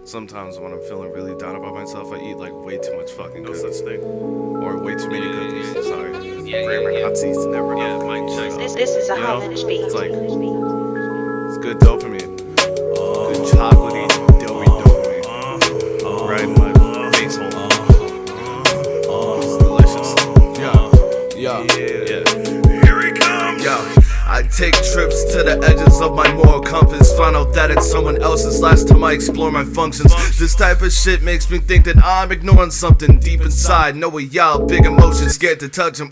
Sometimes when I'm feeling really down about myself, I eat like way too much fucking cookies. No such thing. Or way too many cookies. Sorry. Grammar Nazis, never enough cookies. This is a You know, Homage beat. it's like, it's good dopamine. Good chocolatey, doughy dopamine. Right in my face hole. It's delicious. Yeah. Here he comes. Yo. I take trips to the edges of my moral compass. Find out that it's someone else's last time I explore my functions. This type of shit makes me think that I'm ignoring something deep inside. Know a y'all big emotions, scared to touch them.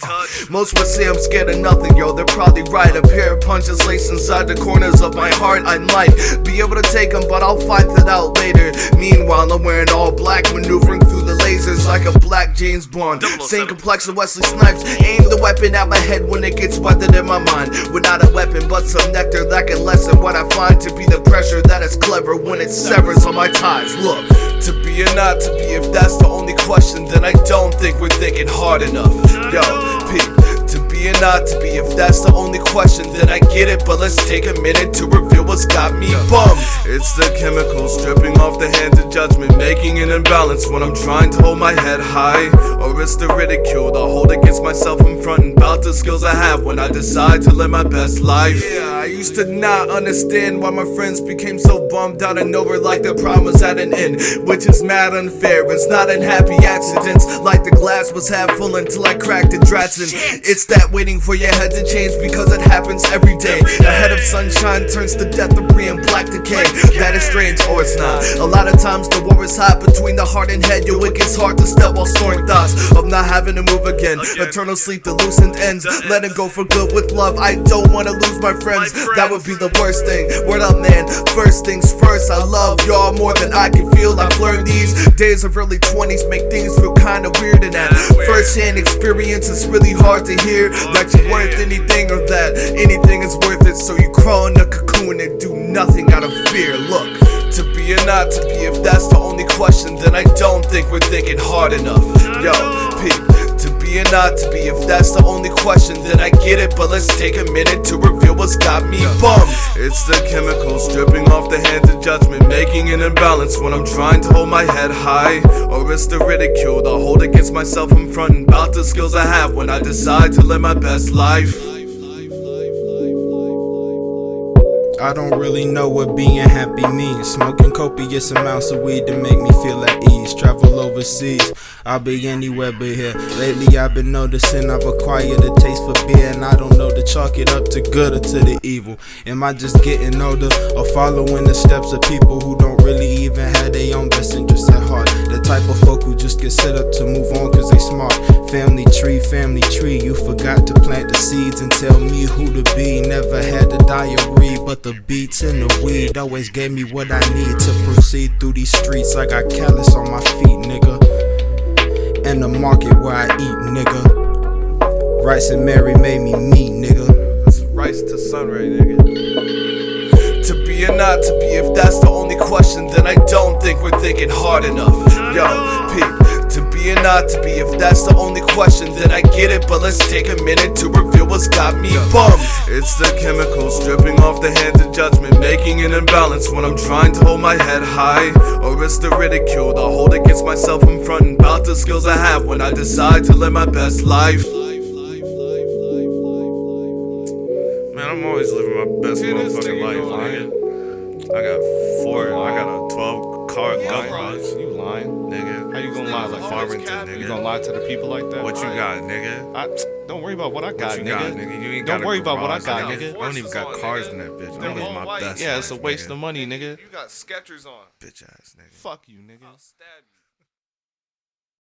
Most would say I'm scared of nothing, yo. They're probably right. A pair of punches laced inside the corners of my heart. I might be able to take them, but I'll find that out later. Meanwhile, I'm wearing all black, maneuvering through the lasers like a black James Bond. Same complexion Wesley Snipes. Aim the weapon at my head when it gets weathered in my mind. Not a weapon, but some nectar that can lessen what I find to be the pressure that is clever when it severs all my ties. Look, to be or not to be, if that's the only question, then I don't think we're thinking hard enough. Yo, peep. To be or not to be, if that's the only question, then I get it, but let's take a minute to reveal what's got me bummed. It's the chemicals dripping off the hands of judgment, making an imbalance when I'm trying to hold my head high. Or it's the ridicule I hold against myself in front and about the skills I have when I decide to live my best life. Yeah, I used to not understand why my friends became so bummed out of nowhere, like the problem was at an end, which is mad unfair. It's not in happy accidents, like the glass was half full until I cracked it. Dratson. It's that waiting for your head to change because it happens every day. The head of sunshine turns to death, debris, and black decay. That is strange, or it's not. A lot of times the war is hot between the heart and head. Yo, it gets hard to step while storing thoughts of not having to move again. Eternal sleep, the loosened ends. Letting go for good with love. I don't want to lose my friends. That would be the worst thing. Word up, man. First things first, I love y'all more than I can feel. I've learned these days of early 20s make things feel kinda weird, and that first-hand experience is really hard to hear. Like you're worth anything or that anything is worth it, so you crawl in a cocoon and do nothing out of fear. Look, to be or not to be, if that's the only question, then I don't think we're thinking hard enough. Yo, peep. To be or not to be, if that's the only question, then I get it, but let's take a minute to reveal what's got me bummed. It's the chemicals dripping off the hands of judgment, making an imbalance when I'm trying to hold my head high. Or it's the ridicule I hold against myself in front and about the skills I have when I decide to live my best life. I don't really know what being happy means. Smoking copious amounts of weed to make me feel at ease. Travel overseas, I'll be anywhere but here. Lately I've been noticing I've acquired a taste for beer, and I don't know to chalk it up to good or to the evil. Am I just getting older or following the steps of people who don't really even have their own best interests at heart? The type of folk who just get set up to move on cause they smart. Family tree, you forgot to plant the seeds and tell me who to be. Never had the diary, but the beats and the weed always gave me what I need to proceed through these streets. I got callus on my feet, nigga, and the market where I eat, nigga. Rice and Mary made me meat, nigga. That's rice to sunray, nigga. To be or not to be, if that's the only question, then I don't think we're thinking hard enough. Yo, peep. To be or not to be, if that's the only question, then I get it, but let's take a minute to reveal what's got me bummed. It's the chemicals dripping off the hands of judgment, making an imbalance when I'm trying to hold my head high. Or it's the ridicule I hold against myself in front and about the skills I have when I decide to live my best life. Man, I'm always living my best motherfucking life, man. I got a 12 car line. You lying, Nigga. How you gonna lie like Farmington, that? nigga. You gonna lie to the people like that? What you got, nigga? Don't worry about what I got, What you nigga. got, nigga? You ain't Don't got worry a about what I garage, got, nigga. nigga. I don't even got cars in that bitch. I'm living my best Yeah, it's a life, waste nigga. of money, nigga. You got Skechers on. Bitch ass nigga. Fuck you, nigga. I'll stab you.